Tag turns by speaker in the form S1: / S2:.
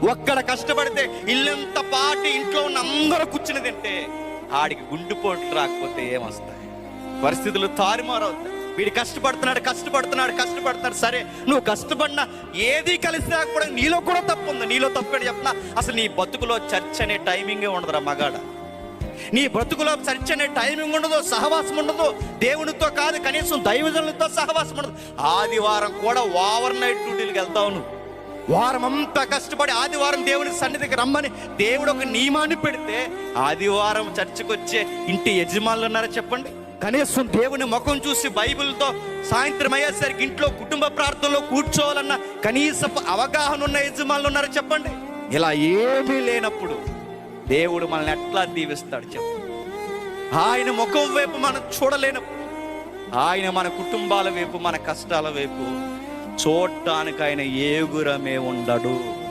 S1: ఒక్కడ కష్టపడితే ఇల్లంత పాటి ఇంట్లో ఉన్న అందరూ కూర్చుని తింటే ఆడికి గుండెపోట్లు రాకపోతే ఏమొస్తాయి? పరిస్థితులు తారుమారవుతాయి. వీడు కష్టపడుతున్నాడు. సరే, నువ్వు కష్టపడినా ఏది కలిసి రాకపోవడం నీలో కూడా తప్పు ఉంది. నీలో తప్పని చెప్పినా అసలు నీ బతుకులో చర్చ్ అనే టైమింగే ఉండదురా మగాడ. నీ బ్రతుకులో చర్చ్ అనే టైమింగ్ ఉండదు, సహవాసం ఉండదు. దేవునితో కాదు, కనీసం దైవజనులతో సహవాసం ఉండదు. ఆదివారం కూడా ఓవర్ నైట్ డ్యూటీలకు వెళ్తావు నువ్వు. వారం అంతా కష్టపడి ఆదివారం దేవుని సన్నిధికి రమ్మని దేవుడు ఒక నియమాన్ని పెడితే ఆదివారం చర్చికి వచ్చే ఇంటి యజమానులు ఉన్నారా చెప్పండి? కనీసం దేవుని ముఖం చూసి బైబిల్తో సాయంత్రం అయ్యేసరికి ఇంట్లో కుటుంబ ప్రార్థనలో కూర్చోవాలన్న కనీసపు అవగాహన ఉన్న యజమానులు ఉన్నారా చెప్పండి? ఇలా ఏమీ లేనప్పుడు దేవుడు మనల్ని ఎట్లా దీవిస్తాడు చెప్పు? ఆయన ముఖం వైపు మనం చూడలేనప్పుడు, ఆయన మన కుటుంబాల వైపు, మన కష్టాల వైపు చూడటానికి ఆయన ఏగురమే ఉండడు.